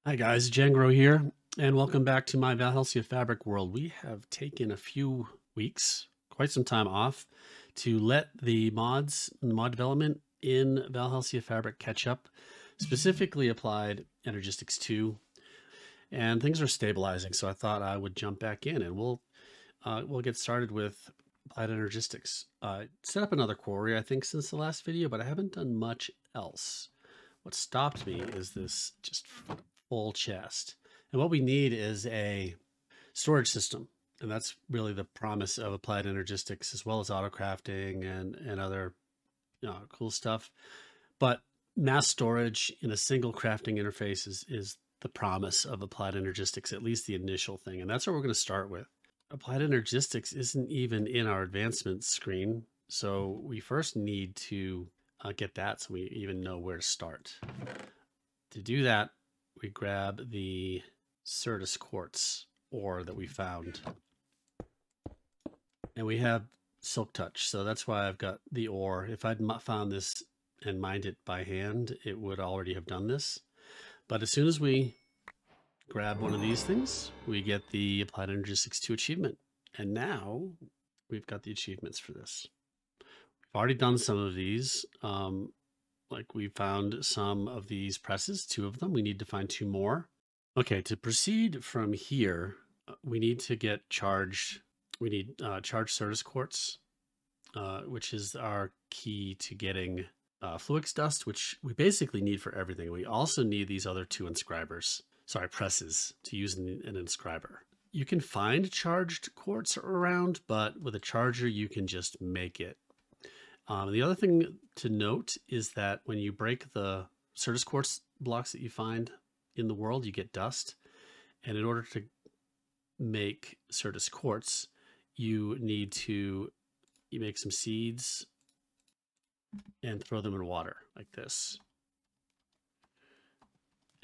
Hi guys, Jangro here, and welcome back to my Valhelsia Fabric world. We have taken a few weeks, quite some time off, to let the mod development in Valhelsia Fabric catch up, specifically Applied Energistics 2, and things are stabilizing. So I thought I would jump back in, and we'll get started with Applied Energistics. Set up another quarry, I think, since the last video, but I haven't done much else. What stopped me is this just full chest. And what we need is a storage system. And that's really the promise of Applied Energistics, as well as auto crafting and other cool stuff. But mass storage in a single crafting interface is the promise of Applied Energistics, at least the initial thing. And that's what we're going to start with. Applied Energistics isn't even in our advancement screen. So we first need to get that so we even know where to start. To do that, we grab the Certus Quartz ore that we found. And we have Silk Touch, so that's why I've got the ore. If I'd found this and mined it by hand, it would already have done this. But as soon as we grab one of these things, we get the Applied Energistics 2 achievement. And now we've got the achievements for this. We've already done some of these. Like we found some of these presses, 2 of them. We need to find 2 more. Okay, to proceed from here, we need to get charged. We need charged Certus Quartz, which is our key to getting Fluix dust, which we basically need for everything. We also need these other 2 presses to use in an inscriber. You can find charged quartz around, but with a charger, you can just make it. The other thing to note is that when you break the Certus Quartz blocks that you find in the world, you get dust. And in order to make Certus Quartz, you need to make some seeds and throw them in water like this.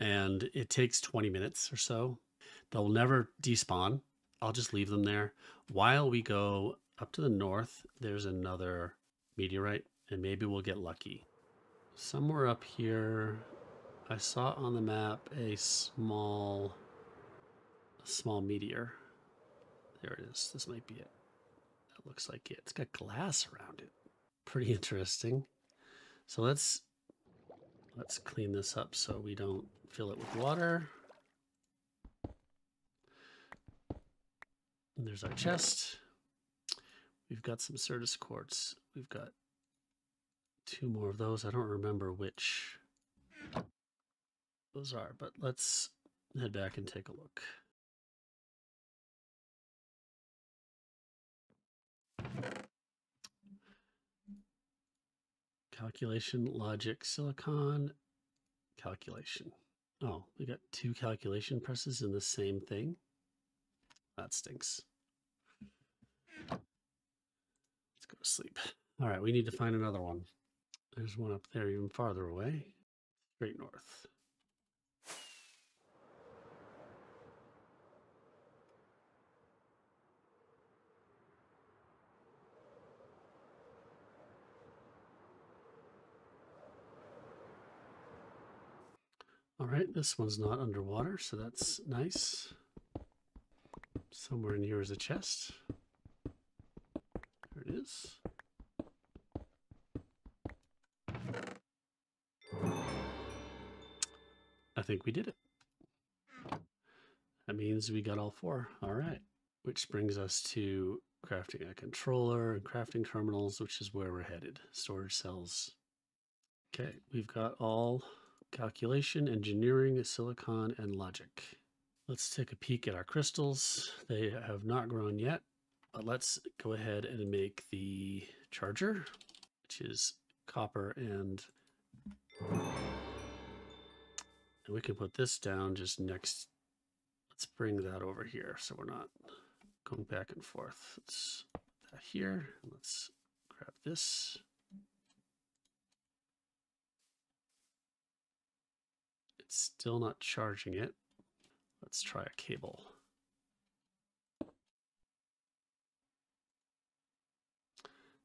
And it takes 20 minutes or so. They'll never despawn. I'll just leave them there. While we go up to the north, there's another meteorite, and maybe we'll get lucky. Somewhere up here, I saw on the map a small meteor. There it is. This might be it. That looks like it. It's got glass around it. Pretty interesting. So let's clean this up so we don't fill it with water. And there's our chest. We've got some Certus Quartz. We've got 2 more of those. I don't remember which those are, but let's head back and take a look. Calculation, logic, silicon, calculation. Oh, we got 2 calculation presses in the same thing. That stinks. Let's go to sleep. All right, we need to find another one. There's one up there even farther away. Straight north. All right, this one's not underwater, so that's nice. Somewhere in here is a chest. There it is. I think we did it. That means we got all 4. All right. Which brings us to crafting a controller and crafting terminals, which is where we're headed. Storage cells. Okay, we've got all calculation, engineering, silicon, and logic. Let's take a peek at our crystals. They have not grown yet, but let's go ahead and make the charger, which is copper and we can put this down just next. Let's bring that over here so we're not going back and forth. Let's put that here. Let's grab this. It's still not charging it. Let's try a cable.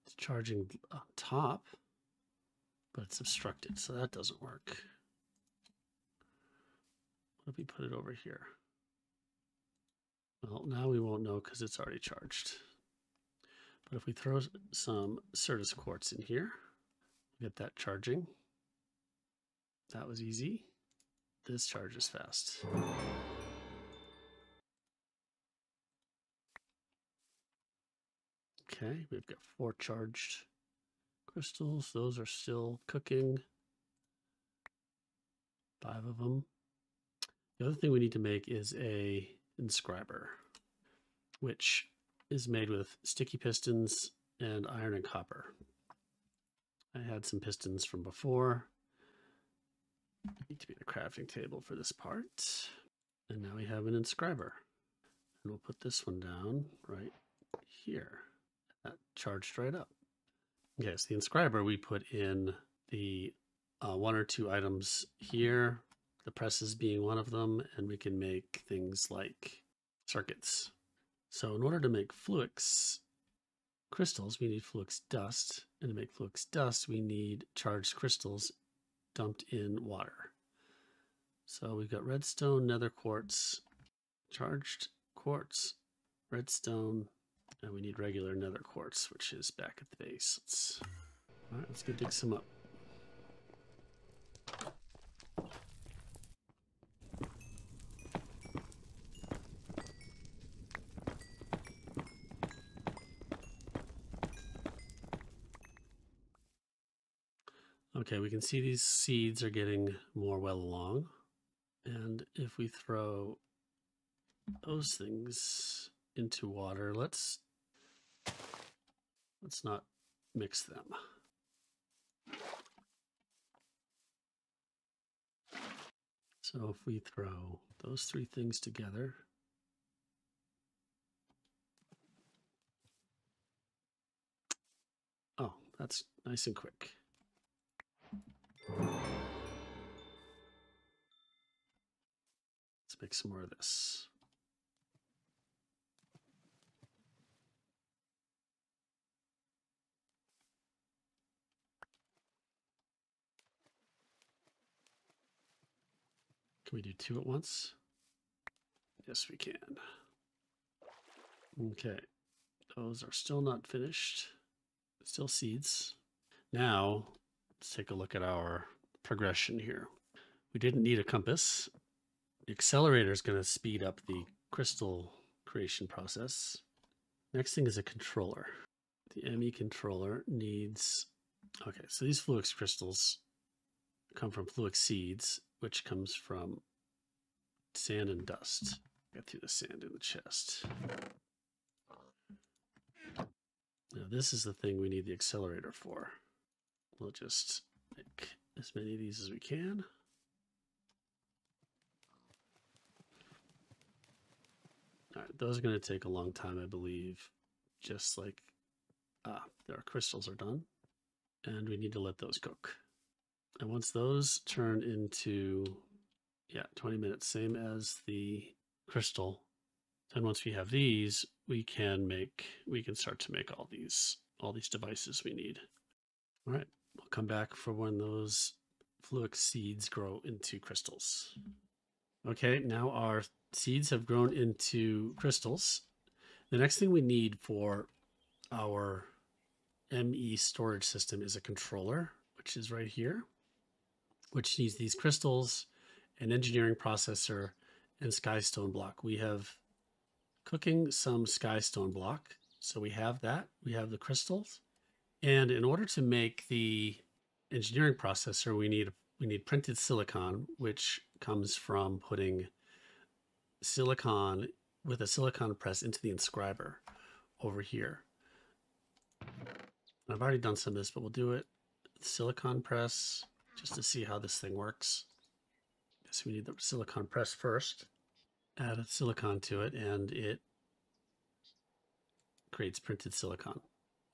It's charging on top, but it's obstructed, so that doesn't work. What if we put it over here? Well, now we won't know because it's already charged. But if we throw some Certus Quartz in here, get that charging. That was easy. This charges fast. Okay, we've got 4 charged crystals. Those are still cooking. 5 of them. The other thing we need to make is a Inscriber, which is made with sticky pistons and iron and copper. I had some pistons from before. Need to be the crafting table for this part. And now we have an Inscriber. And we'll put this one down right here. That charged right up. Okay, so the Inscriber, we put in the 1 or 2 items here, the presses being one of them, and we can make things like circuits. So in order to make Fluix crystals, we need Fluix dust. And to make Fluix dust, we need charged crystals dumped in water. So we've got redstone, nether quartz, charged quartz, redstone, and we need regular nether quartz, which is back at the base. All right, let's go dig some up. Okay, we can see these seeds are getting more well along. And if we throw those things into water, let's not mix them. So if we throw those 3 things together, oh, that's nice and quick. Let's make some more of this. Can we do 2 at once? Yes, we can. Okay, those are still not finished. Still seeds. Now, let's take a look at our progression here. We didn't need a compass. The accelerator is going to speed up the crystal creation process. Next thing is a controller. The ME controller needs, okay, so these Fluix crystals come from Fluix seeds, which comes from sand and dust. Get through the sand in the chest. Now this is the thing we need the accelerator for. We'll just make as many of these as we can. All right, those are going to take a long time, I believe. Just like, our crystals are done. And we need to let those cook. And once those turn into, 20 minutes, same as the crystal. And once we have these, we can start to make all these devices we need. All right, we'll come back for when those Fluix seeds grow into crystals. Okay, now our seeds have grown into crystals. The next thing we need for our ME storage system is a controller, which is right here, which needs these crystals, an engineering processor, and skystone block. We have cooking some skystone block, so we have that. We have the crystals, and in order to make the engineering processor, we need printed silicon, which comes from putting silicon with a silicon press into the Inscriber over here. I've already done some of this, but we'll do it silicon press just to see how this thing works. So we need the silicon press first. Add a silicon to it, and it creates printed silicon.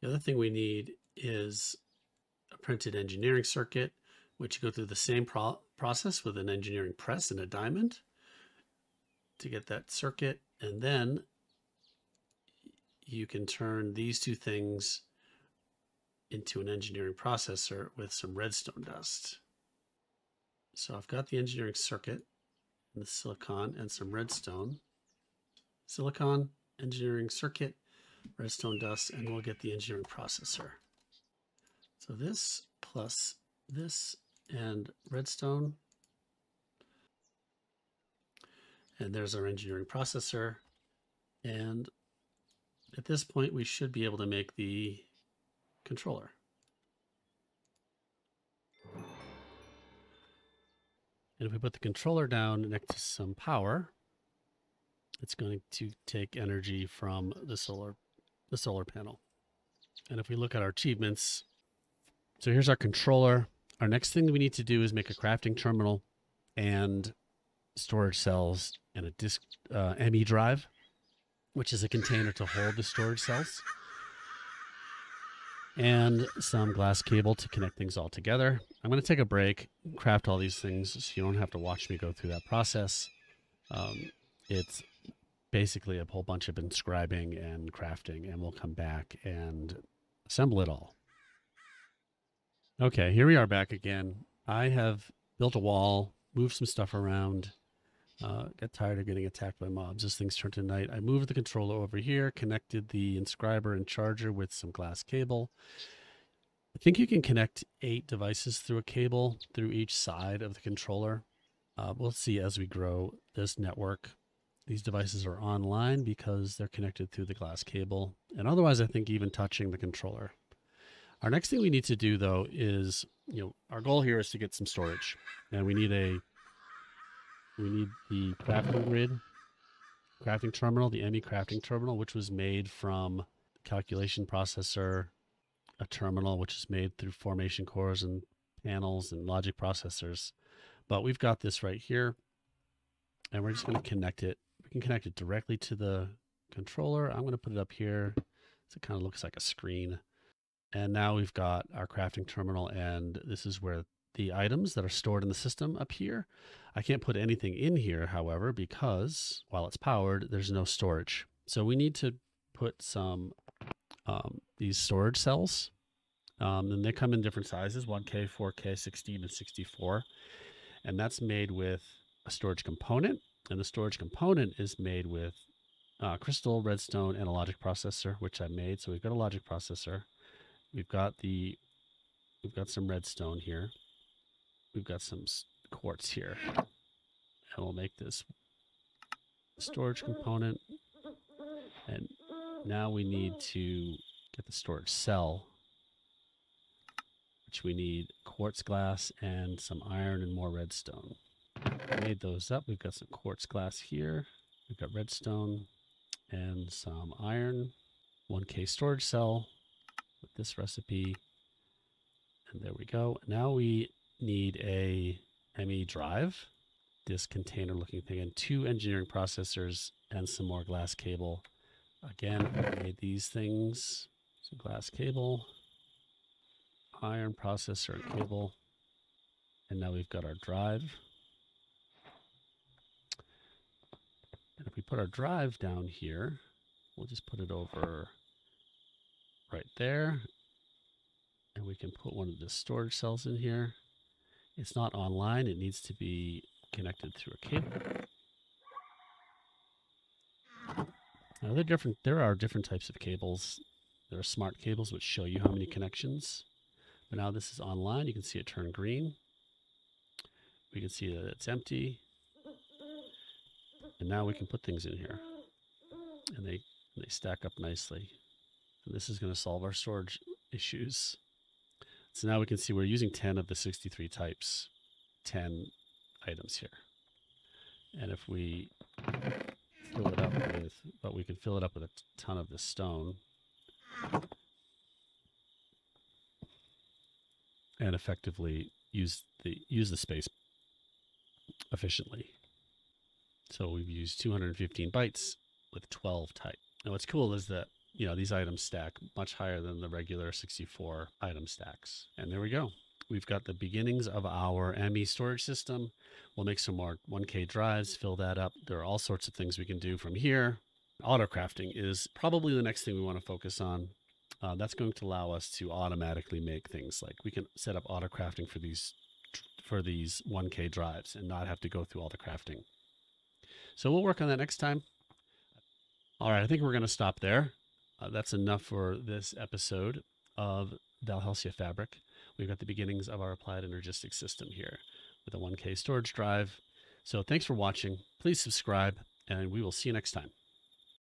The other thing we need is a printed engineering circuit, which you go through the same process with an engineering press and a diamond to get that circuit. And then you can turn these 2 things into an engineering processor with some redstone dust. So I've got the engineering circuit, and the silicon and some redstone. Silicon, engineering circuit, redstone dust, and we'll get the engineering processor. So this plus this and redstone. And there's our engineering processor. And at this point, we should be able to make the controller. And if we put the controller down next to some power, it's going to take energy from the solar panel. And if we look at our achievements, so here's our controller. Our next thing we need to do is make a crafting terminal and storage cells and a disk ME drive, which is a container to hold the storage cells, and some glass cable to connect things all together. I'm going to take a break, craft all these things so you don't have to watch me go through that process. It's basically a whole bunch of inscribing and crafting, and we'll come back and assemble it all. Okay, here we are back again. I have built a wall, moved some stuff around, got tired of getting attacked by mobs. This thing's turned to night. I moved the controller over here, connected the inscriber and charger with some glass cable. I think you can connect 8 devices through a cable through each side of the controller. We'll see as we grow this network. These devices are online because they're connected through the glass cable. And otherwise, I think even touching the controller. Our next thing we need to do, though, is, our goal here is to get some storage. And we need the crafting grid, crafting terminal, the ME crafting terminal, which was made from calculation processor, a terminal which is made through formation cores and panels and logic processors. But we've got this right here, and we're just going to connect it. We can connect it directly to the controller. I'm going to put it up here so it kind of looks like a screen. And now we've got our crafting terminal, and this is where the items that are stored in the system up here. I can't put anything in here, however, because while it's powered, there's no storage. So we need to put some these storage cells. And they come in different sizes, 1K, 4K, 16, and 64. And that's made with a storage component. And the storage component is made with crystal, redstone, and a logic processor, which I made. So we've got a logic processor. We've got some redstone here. We've got some quartz here. And we'll make this storage component. And now we need to get the storage cell, which we need quartz glass and some iron and more redstone. I made those up. We've got some quartz glass here. We've got redstone and some iron. 1K storage cell with this recipe. And there we go. Now we need a ME drive, this container looking thing, and 2 engineering processors and some more glass cable. Again, I made these things, some glass cable, iron processor and cable. And now we've got our drive. And if we put our drive down here, we'll just put it over right there. And we can put one of the storage cells in here. It's not online. It needs to be connected through a cable. Now there are different types of cables. There are smart cables which show you how many connections. But now this is online. You can see it turn green. We can see that it's empty. And now we can put things in here. And they stack up nicely. And this is going to solve our storage issues. So now we can see we're using 10 of the 63 types, 10 items here. And if we fill it up with, but we can fill it up with a ton of this stone and effectively use the space efficiently. So we've used 215 bytes with 12 type. Now what's cool is that, these items stack much higher than the regular 64 item stacks. And there we go. We've got the beginnings of our ME storage system. We'll make some more 1K drives, fill that up. There are all sorts of things we can do from here. Auto crafting is probably the next thing we want to focus on. That's going to allow us to automatically make things like we can set up auto crafting for these 1K drives and not have to go through all the crafting. So we'll work on that next time. All right, I think we're going to stop there. That's enough for this episode of Valhelsia Fabric. We've got the beginnings of our Applied Energistics system here with a 1K storage drive. So thanks for watching. Please subscribe, and we will see you next time.